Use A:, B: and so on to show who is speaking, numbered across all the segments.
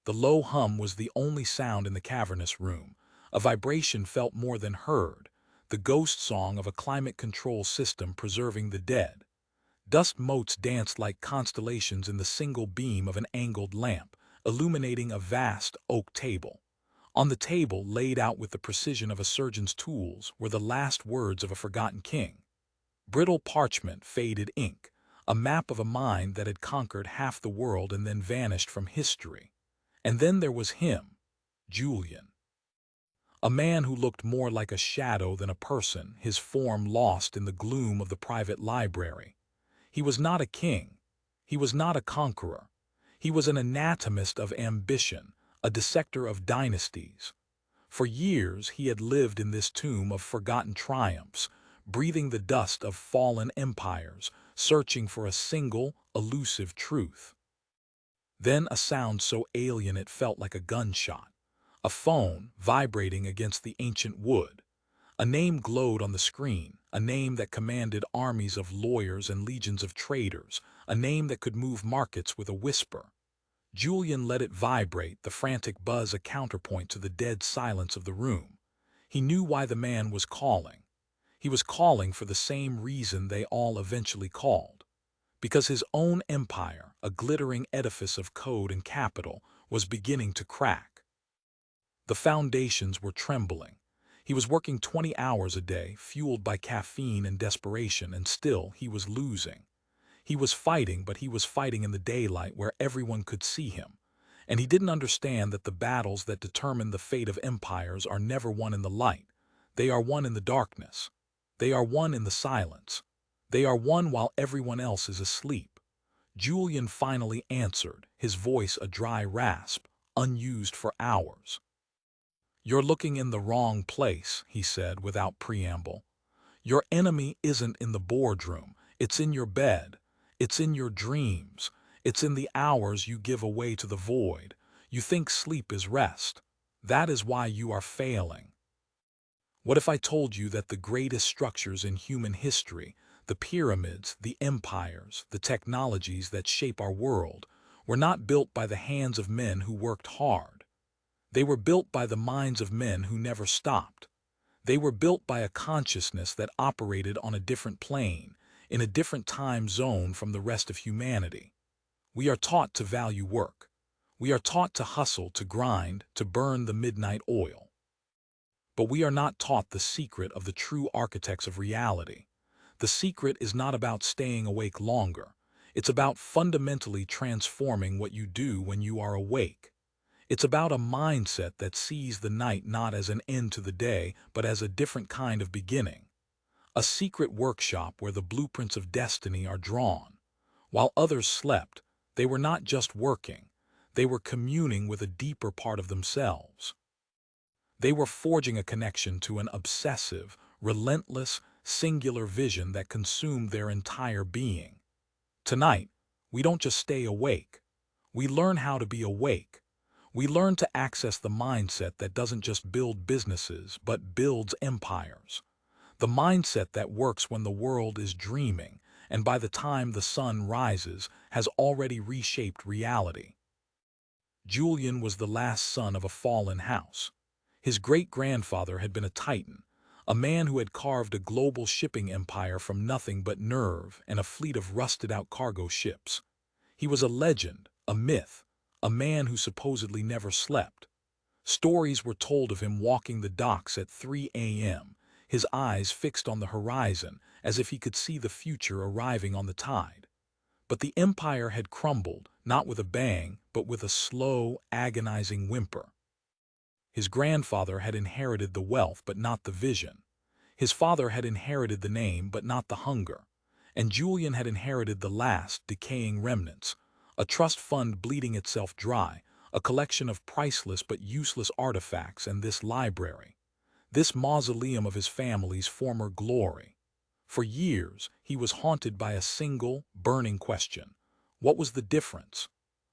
A: The low hum was the only sound in the cavernous room. A vibration felt more than heard, the ghost song of a climate control system preserving the dead. Dust motes danced like constellations in the single beam of an angled lamp, illuminating a vast oak table. On the table, laid out with the precision of a surgeon's tools, were the last words of a forgotten king. Brittle parchment, faded ink, a map of a mind that had conquered half the world and then vanished from history. And then there was him, Julian. A man who looked more like a shadow than a person, his form lost in the gloom of the private library. He was not a king. He was not a conqueror. He was an anatomist of ambition, a dissector of dynasties. For years he had lived in this tomb of forgotten triumphs, breathing the dust of fallen empires, searching for a single, elusive truth. Then a sound so alien it felt like a gunshot. A phone vibrating against the ancient wood. A name glowed on the screen, a name that commanded armies of lawyers and legions of traders, a name that could move markets with a whisper. Julian let it vibrate, the frantic buzz a counterpoint to the dead silence of the room. He knew why the man was calling. He was calling for the same reason they all eventually called. Because his own empire, a glittering edifice of code and capital, was beginning to crack. The foundations were trembling. He was working 20 hours a day, fueled by caffeine and desperation, and still he was losing. He was fighting, but he was fighting in the daylight where everyone could see him. And he didn't understand that the battles that determine the fate of empires are never won in the light. They are won in the darkness. They are won in the silence. They are won while everyone else is asleep. Julian finally answered, his voice a dry rasp, unused for hours. "You're looking in the wrong place," he said without preamble. "Your enemy isn't in the boardroom. It's in your bed. It's in your dreams. It's in the hours you give away to the void. You think sleep is rest. That is why you are failing. What if I told you that the greatest structures in human history, the pyramids, the empires, the technologies that shape our world, were not built by the hands of men who worked hard? They were built by the minds of men who never stopped. They were built by a consciousness that operated on a different plane, in a different time zone from the rest of humanity. We are taught to value work. We are taught to hustle, to grind, to burn the midnight oil. But we are not taught the secret of the true architects of reality. The secret is not about staying awake longer. It's about fundamentally transforming what you do when you are awake. It's about a mindset that sees the night not as an end to the day, but as a different kind of beginning. A secret workshop where the blueprints of destiny are drawn. While others slept, they were not just working. They were communing with a deeper part of themselves. They were forging a connection to an obsessive, relentless, singular vision that consumed their entire being. Tonight, we don't just stay awake. We learn how to be awake. We learn to access the mindset that doesn't just build businesses, but builds empires. The mindset that works when the world is dreaming, and by the time the sun rises, has already reshaped reality. Julian was the last son of a fallen house. His great-grandfather had been a titan, a man who had carved a global shipping empire from nothing but nerve and a fleet of rusted-out cargo ships. He was a legend, a myth, a man who supposedly never slept. Stories were told of him walking the docks at 3 a.m., his eyes fixed on the horizon as if he could see the future arriving on the tide. But the empire had crumbled, not with a bang, but with a slow, agonizing whimper. His grandfather had inherited the wealth but not the vision. His father had inherited the name but not the hunger. And Julian had inherited the last, decaying remnants, a trust fund bleeding itself dry, a collection of priceless but useless artifacts, and this library, this mausoleum of his family's former glory. For years, he was haunted by a single, burning question. What was the difference?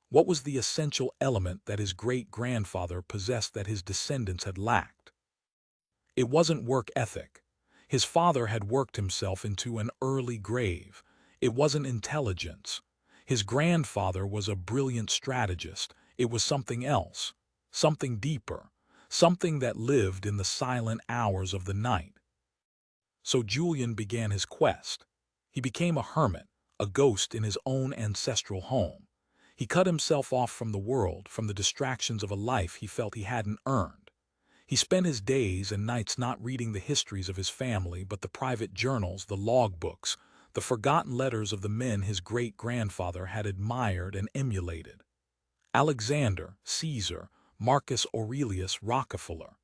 A: What was the essential element that his great-grandfather possessed that his descendants had lacked? It wasn't work ethic. His father had worked himself into an early grave. It wasn't intelligence. His grandfather was a brilliant strategist. It was something else, something deeper, something that lived in the silent hours of the night. So Julian began his quest. He became a hermit, a ghost in his own ancestral home. He cut himself off from the world, from the distractions of a life he felt he hadn't earned. He spent his days and nights not reading the histories of his family, but the private journals, the logbooks, the forgotten letters of the men his great-grandfather had admired and emulated. Alexander, Caesar, Marcus Aurelius, Rockefeller.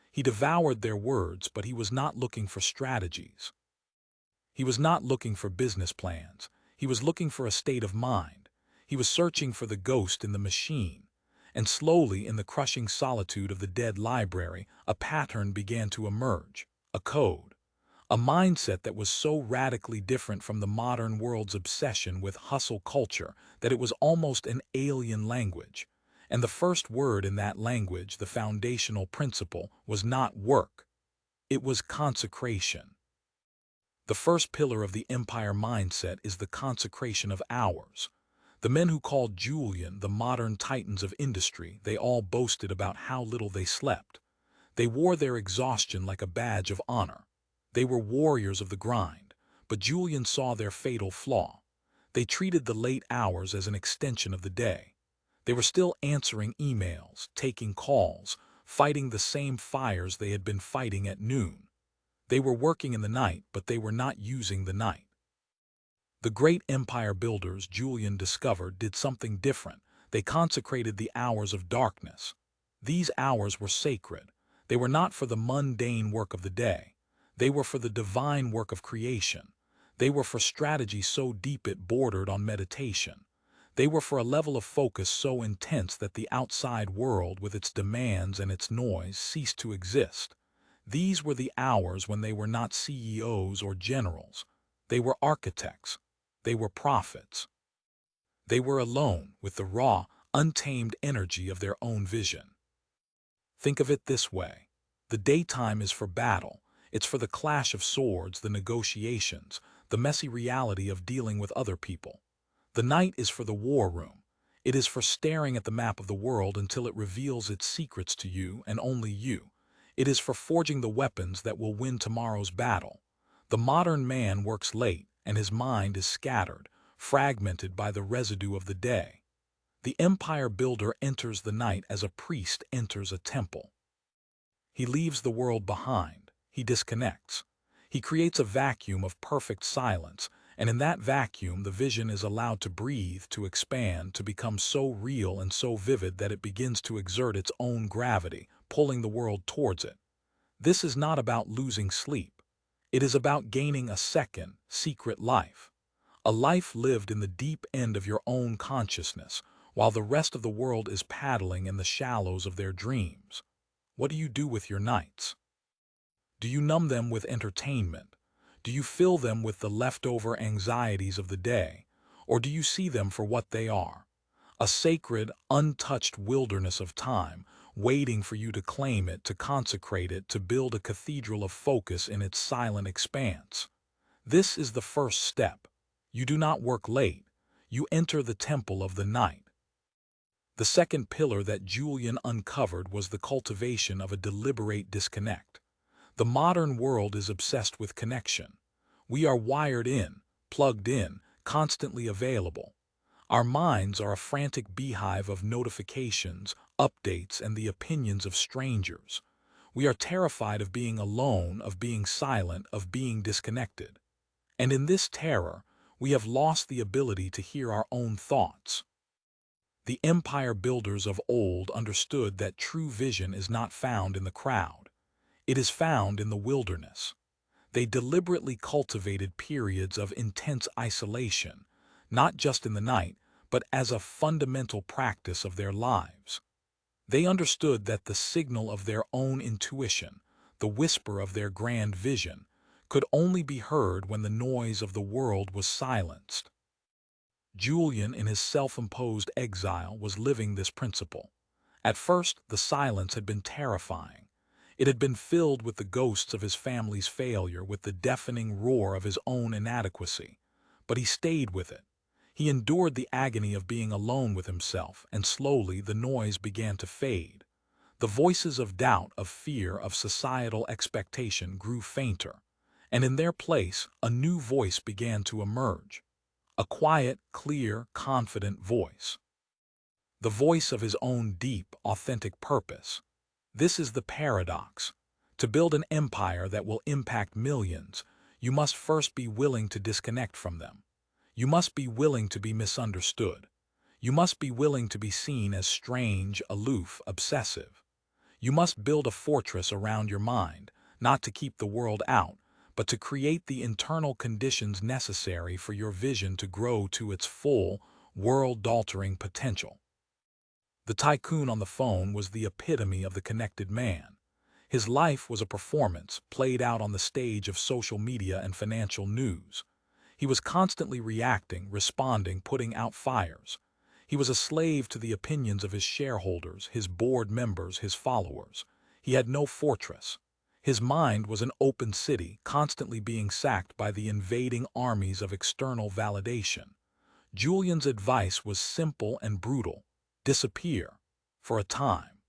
A: He devoured their words, but he was not looking for strategies. He was not looking for business plans. He was looking for a state of mind. He was searching for the ghost in the machine. And slowly, in the crushing solitude of the dead library, a pattern began to emerge, a code. A mindset that was so radically different from the modern world's obsession with hustle culture that it was almost an alien language. And the first word in that language, the foundational principle, was not work. It was consecration. The first pillar of the empire mindset is the consecration of hours. The men who called Julian the modern titans of industry, they all boasted about how little they slept. They wore their exhaustion like a badge of honor. They were warriors of the grind, but Julian saw their fatal flaw. They treated the late hours as an extension of the day. They were still answering emails, taking calls, fighting the same fires they had been fighting at noon. They were working in the night, but they were not using the night. The great empire builders Julian discovered did something different. They consecrated the hours of darkness. These hours were sacred. They were not for the mundane work of the day. They were for the divine work of creation. They were for strategy so deep it bordered on meditation. They were for a level of focus so intense that the outside world, with its demands and its noise, ceased to exist. These were the hours when they were not CEOs or generals. They were architects. They were prophets. They were alone with the raw, untamed energy of their own vision. Think of it this way. The daytime is for battle. It's for the clash of swords, the negotiations, the messy reality of dealing with other people. The night is for the war room. It is for staring at the map of the world until it reveals its secrets to you and only you. It is for forging the weapons that will win tomorrow's battle. The modern man works late, and his mind is scattered, fragmented by the residue of the day. The empire builder enters the night as a priest enters a temple. He leaves the world behind. He disconnects. He creates a vacuum of perfect silence, and in that vacuum the vision is allowed to breathe, to expand, to become so real and so vivid that it begins to exert its own gravity, pulling the world towards it. This is not about losing sleep. It is about gaining a second, secret life. A life lived in the deep end of your own consciousness, while the rest of the world is paddling in the shallows of their dreams. What do you do with your nights? Do you numb them with entertainment? Do you fill them with the leftover anxieties of the day? Or do you see them for what they are? A sacred, untouched wilderness of time, waiting for you to claim it, to consecrate it, to build a cathedral of focus in its silent expanse. This is the first step. You do not work late. You enter the temple of the night. The second pillar that Julian uncovered was the cultivation of a deliberate disconnect. The modern world is obsessed with connection. We are wired in, plugged in, constantly available. Our minds are a frantic beehive of notifications, updates, and the opinions of strangers. We are terrified of being alone, of being silent, of being disconnected. And in this terror, we have lost the ability to hear our own thoughts. The empire builders of old understood that true vision is not found in the crowd. It is found in the wilderness. They deliberately cultivated periods of intense isolation, not just in the night, but as a fundamental practice of their lives. They understood that the signal of their own intuition, the whisper of their grand vision, could only be heard when the noise of the world was silenced. Julian, in his self-imposed exile, was living this principle. At first, the silence had been terrifying. It had been filled with the ghosts of his family's failure, with the deafening roar of his own inadequacy. But he stayed with it. He endured the agony of being alone with himself, and slowly the noise began to fade. The voices of doubt, of fear, of societal expectation grew fainter, and in their place a new voice began to emerge. A quiet, clear, confident voice. The voice of his own deep, authentic purpose. This is the paradox. To build an empire that will impact millions, you must first be willing to disconnect from them. You must be willing to be misunderstood. You must be willing to be seen as strange, aloof, obsessive. You must build a fortress around your mind, not to keep the world out, but to create the internal conditions necessary for your vision to grow to its full, world-altering potential. The tycoon on the phone was the epitome of the connected man. His life was a performance played out on the stage of social media and financial news. He was constantly reacting, responding, putting out fires. He was a slave to the opinions of his shareholders, his board members, his followers. He had no fortress. His mind was an open city, constantly being sacked by the invading armies of external validation. Julian's advice was simple and brutal. Disappear. For a time.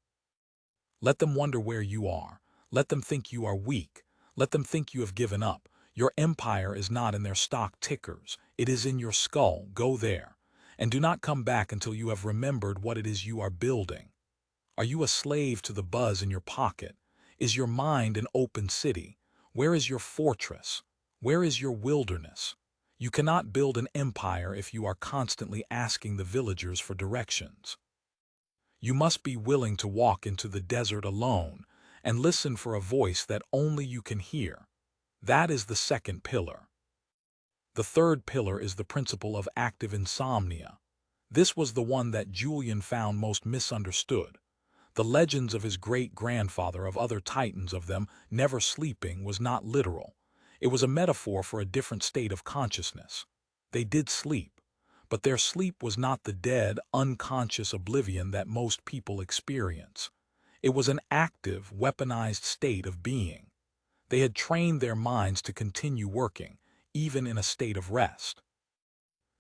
A: Let them wonder where you are. Let them think you are weak. Let them think you have given up. Your empire is not in their stock tickers. It is in your skull. Go there. And do not come back until you have remembered what it is you are building. Are you a slave to the buzz in your pocket? Is your mind an open city? Where is your fortress? Where is your wilderness? You cannot build an empire if you are constantly asking the villagers for directions. You must be willing to walk into the desert alone and listen for a voice that only you can hear. That is the second pillar. The third pillar is the principle of active insomnia. This was the one that Julian found most misunderstood. The legends of his great-grandfather, of other titans, of them never sleeping, was not literal. It was a metaphor for a different state of consciousness. They did sleep, but their sleep was not the dead, unconscious oblivion that most people experience. It was an active, weaponized state of being. They had trained their minds to continue working, even in a state of rest.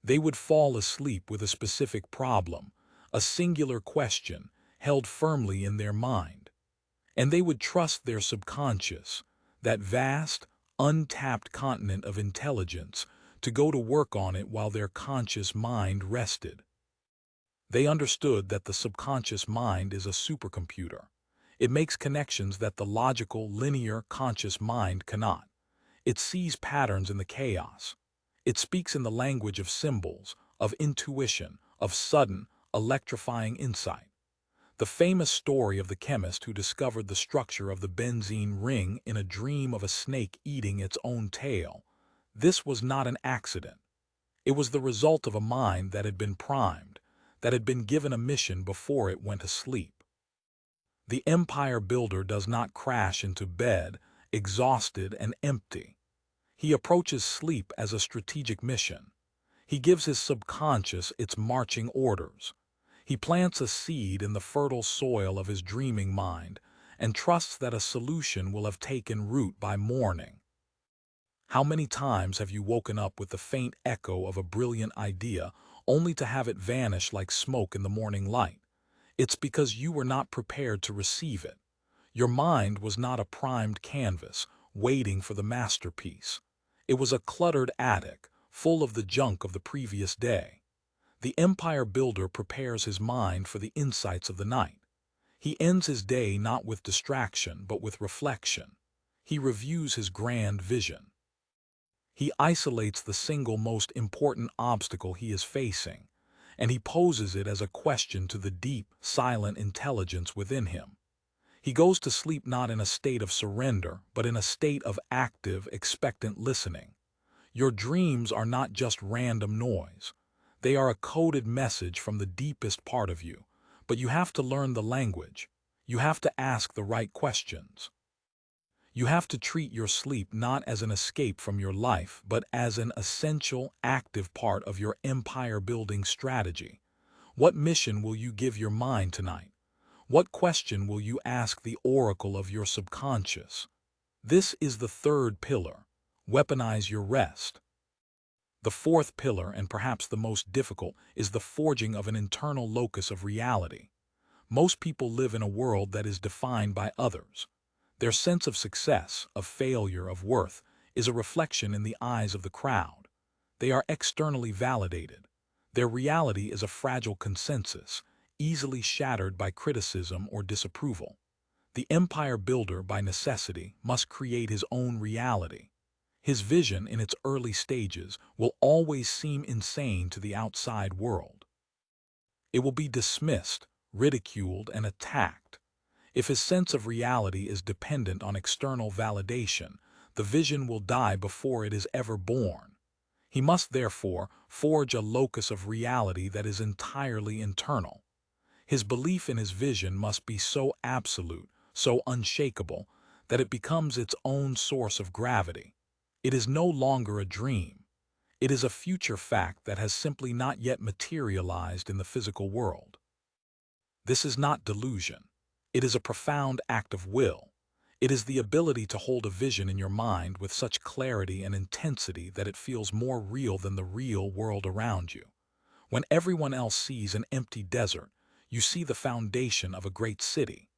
A: They would fall asleep with a specific problem, a singular question held firmly in their mind. And they would trust their subconscious, that vast, untapped continent of intelligence, to go to work on it while their conscious mind rested. They understood that the subconscious mind is a supercomputer. It makes connections that the logical, linear, conscious mind cannot. It sees patterns in the chaos. It speaks in the language of symbols, of intuition, of sudden, electrifying insight. The famous story of the chemist who discovered the structure of the benzene ring in a dream of a snake eating its own tail. This was not an accident. It was the result of a mind that had been primed, that had been given a mission before it went to sleep. The empire builder does not crash into bed, exhausted and empty. He approaches sleep as a strategic mission. He gives his subconscious its marching orders. He plants a seed in the fertile soil of his dreaming mind and trusts that a solution will have taken root by morning. How many times have you woken up with the faint echo of a brilliant idea only to have it vanish like smoke in the morning light? It's because you were not prepared to receive it. Your mind was not a primed canvas waiting for the masterpiece. It was a cluttered attic full of the junk of the previous day. The empire builder prepares his mind for the insights of the night. He ends his day not with distraction but with reflection. He reviews his grand vision. He isolates the single most important obstacle he is facing, and he poses it as a question to the deep, silent intelligence within him. He goes to sleep not in a state of surrender, but in a state of active, expectant listening. Your dreams are not just random noise. They are a coded message from the deepest part of you, but you have to learn the language. You have to ask the right questions. You have to treat your sleep not as an escape from your life, but as an essential, active part of your empire-building strategy. What mission will you give your mind tonight? What question will you ask the oracle of your subconscious? This is the third pillar. Weaponize your rest. The fourth pillar, and perhaps the most difficult, is the forging of an internal locus of reality. Most people live in a world that is defined by others. Their sense of success, of failure, of worth, is a reflection in the eyes of the crowd. They are externally validated. Their reality is a fragile consensus, easily shattered by criticism or disapproval. The empire builder, by necessity, must create his own reality. His vision, in its early stages, will always seem insane to the outside world. It will be dismissed, ridiculed, and attacked. If his sense of reality is dependent on external validation, the vision will die before it is ever born. He must therefore forge a locus of reality that is entirely internal. His belief in his vision must be so absolute, so unshakable, that it becomes its own source of gravity. It is no longer a dream. It is a future fact that has simply not yet materialized in the physical world. This is not delusion. It is a profound act of will. It is the ability to hold a vision in your mind with such clarity and intensity that it feels more real than the real world around you. When everyone else sees an empty desert, you see the foundation of a great city.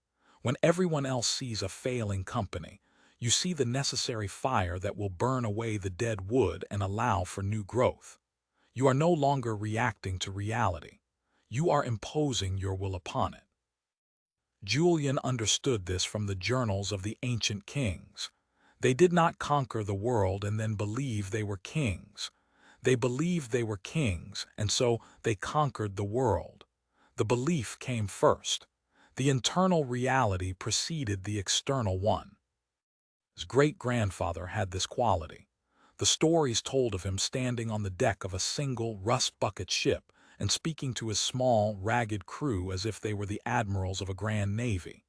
A: When everyone else sees a failing company, you see the necessary fire that will burn away the dead wood and allow for new growth. You are no longer reacting to reality. You are imposing your will upon it. Julian understood this from the journals of the ancient kings. They did not conquer the world and then believe they were kings. They believed they were kings, and so they conquered the world. The belief came first. The internal reality preceded the external one. His great-grandfather had this quality. The stories told of him standing on the deck of a single rust-bucket ship and speaking to his small, ragged crew as if they were the admirals of a grand navy.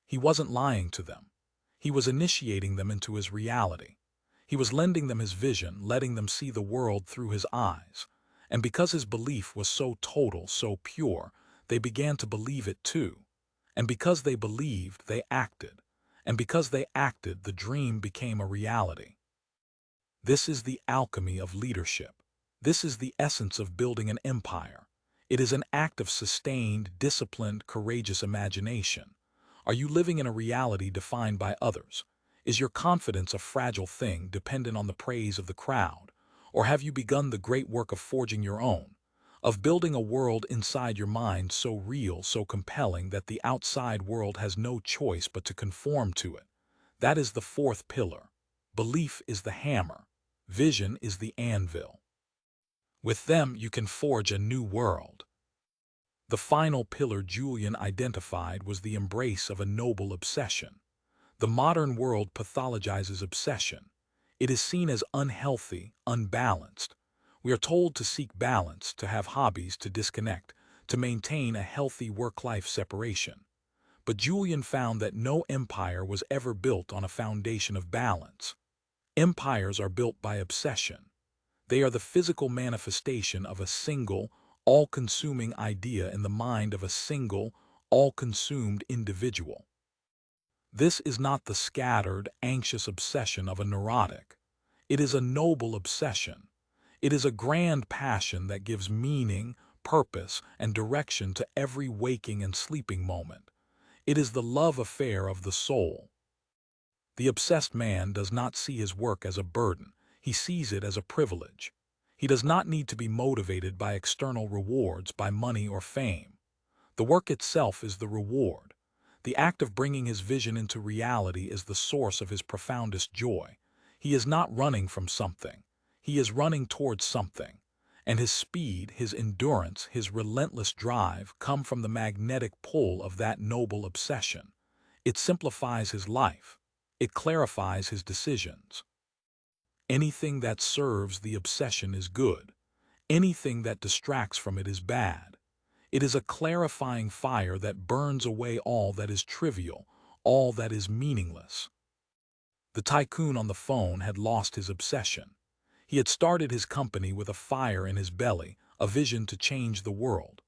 A: He wasn't lying to them. He was initiating them into his reality. He was lending them his vision, letting them see the world through his eyes. And because his belief was so total, so pure, they began to believe it too. And because they believed, they acted. And because they acted, the dream became a reality. This is the alchemy of leadership. This is the essence of building an empire. It is an act of sustained, disciplined, courageous imagination. Are you living in a reality defined by others? Is your confidence a fragile thing dependent on the praise of the crowd? Or have you begun the great work of forging your own? Of building a world inside your mind so real, so compelling that the outside world has no choice but to conform to it? That is the fourth pillar. Belief is the hammer. Vision is the anvil. With them you can forge a new world. The final pillar Julian identified was the embrace of a noble obsession. The modern world pathologizes obsession. It is seen as unhealthy, unbalanced. We are told to seek balance, to have hobbies, to disconnect, to maintain a healthy work-life separation. But Julian found that no empire was ever built on a foundation of balance. Empires are built by obsession. They are the physical manifestation of a single, all-consuming idea in the mind of a single, all-consumed individual. This is not the scattered, anxious obsession of a neurotic. It is a noble obsession. It is a grand passion that gives meaning, purpose, and direction to every waking and sleeping moment. It is the love affair of the soul. The obsessed man does not see his work as a burden. He sees it as a privilege. He does not need to be motivated by external rewards, by money or fame. The work itself is the reward. The act of bringing his vision into reality is the source of his profoundest joy. He is not running from something. He is running towards something. And his speed, his endurance, his relentless drive come from the magnetic pull of that noble obsession. It simplifies his life. It clarifies his decisions. Anything that serves the obsession is good. Anything that distracts from it is bad. It is a clarifying fire that burns away all that is trivial, all that is meaningless. The tycoon on the phone had lost his obsession. He had started his company with a fire in his belly, a vision to change the world.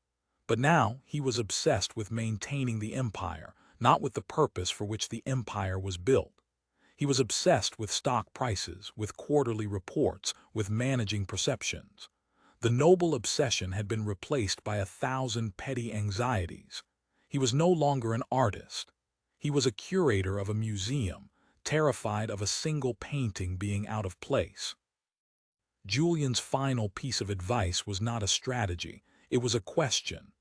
A: But now he was obsessed with maintaining the empire, not with the purpose for which the empire was built. He was obsessed with stock prices, with quarterly reports, with managing perceptions. The noble obsession had been replaced by 1,000 petty anxieties. He was no longer an artist. He was a curator of a museum, terrified of a single painting being out of place. Julian's final piece of advice was not a strategy, it was a question.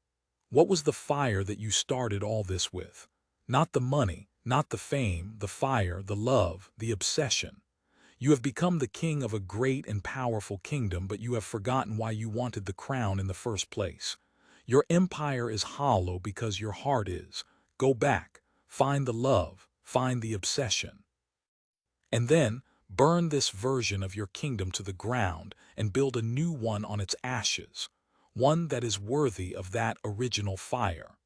A: What was the fire that you started all this with? Not the money, not the fame, the fire, the love, the obsession. You have become the king of a great and powerful kingdom, but you have forgotten why you wanted the crown in the first place. Your empire is hollow because your heart is. Go back, find the love, find the obsession. And then, burn this version of your kingdom to the ground and build a new one on its ashes, one that is worthy of that original fire.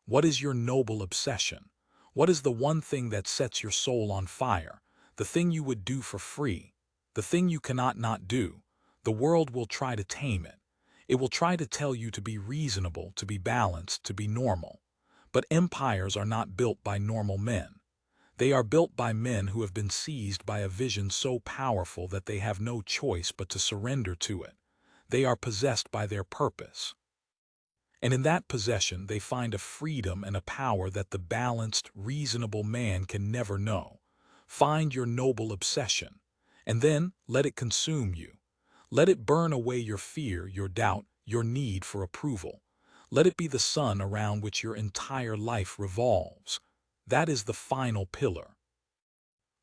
A: What is your noble obsession? What is the one thing that sets your soul on fire? The thing you would do for free? The thing you cannot not do? The world will try to tame it. It will try to tell you to be reasonable, to be balanced, to be normal. But empires are not built by normal men. They are built by men who have been seized by a vision so powerful that they have no choice but to surrender to it. They are possessed by their purpose. And in that possession they find a freedom and a power that the balanced, reasonable man can never know. Find your noble obsession, and then let it consume you. Let it burn away your fear, your doubt, your need for approval. Let it be the sun around which your entire life revolves. That is the final pillar.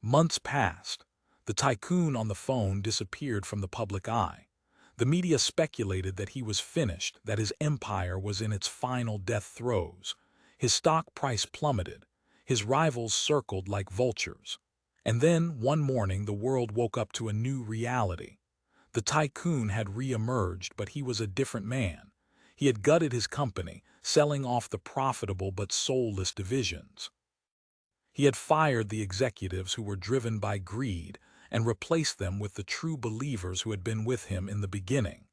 A: Months passed. The tycoon on the phone disappeared from the public eye. The media speculated that he was finished, that his empire was in its final death throes. His stock price plummeted. His rivals circled like vultures. And then, one morning, the world woke up to a new reality. The tycoon had re-emerged, but he was a different man. He had gutted his company, selling off the profitable but soulless divisions. He had fired the executives who were driven by greed and replaced them with the true believers who had been with him in the beginning.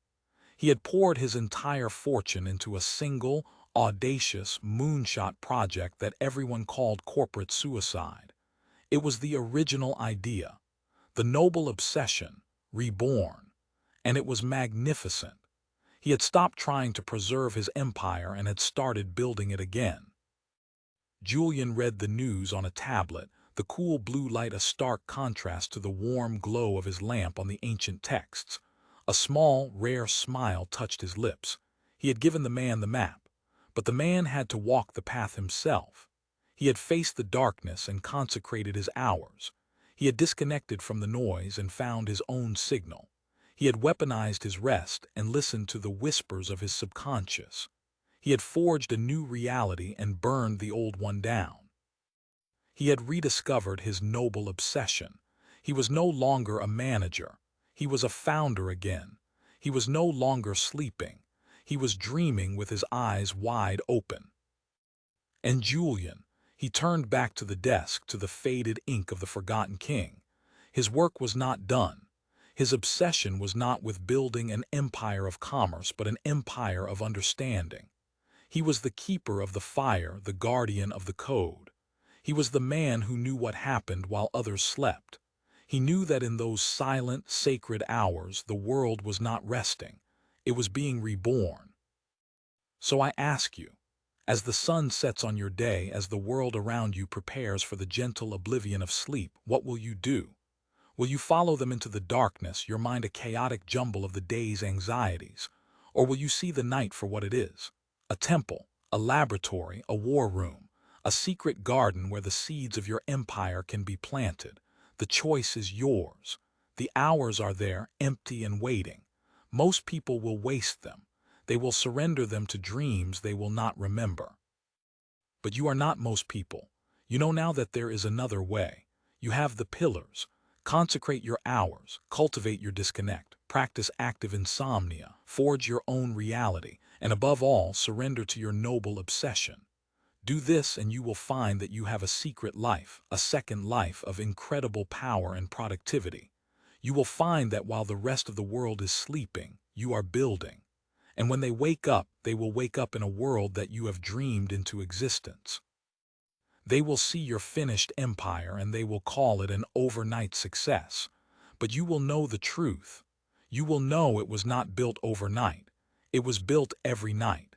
A: He had poured his entire fortune into a single, audacious, moonshot project that everyone called corporate suicide. It was the original idea, the noble obsession, reborn. And it was magnificent. He had stopped trying to preserve his empire and had started building it again. Julian read the news on a tablet, the cool blue light a stark contrast to the warm glow of his lamp on the ancient texts. A small, rare smile touched his lips. He had given the man the map, but the man had to walk the path himself. He had faced the darkness and consecrated his hours. He had disconnected from the noise and found his own signal. He had weaponized his rest and listened to the whispers of his subconscious. He had forged a new reality and burned the old one down. He had rediscovered his noble obsession. He was no longer a manager. He was a founder again. He was no longer sleeping. He was dreaming with his eyes wide open. And Julian, he turned back to the desk, to the faded ink of the forgotten king. His work was not done. His obsession was not with building an empire of commerce, but an empire of understanding. He was the keeper of the fire, the guardian of the code. He was the man who knew what happened while others slept. He knew that in those silent, sacred hours the world was not resting. It was being reborn. So I ask you, as the sun sets on your day, as the world around you prepares for the gentle oblivion of sleep, what will you do? Will you follow them into the darkness, your mind a chaotic jumble of the day's anxieties? Or will you see the night for what it is? A temple, a laboratory, a war room, a secret garden where the seeds of your empire can be planted. The choice is yours. The hours are there, empty and waiting. Most people will waste them. They will surrender them to dreams they will not remember. But you are not most people. You know now that there is another way. You have the pillars. Consecrate your hours, cultivate your disconnect, practice active insomnia, forge your own reality, and above all, surrender to your noble obsession. Do this and you will find that you have a secret life, a second life of incredible power and productivity. You will find that while the rest of the world is sleeping, you are building. And when they wake up, they will wake up in a world that you have dreamed into existence. They will see your finished empire and they will call it an overnight success. But you will know the truth. You will know it was not built overnight. It was built every night.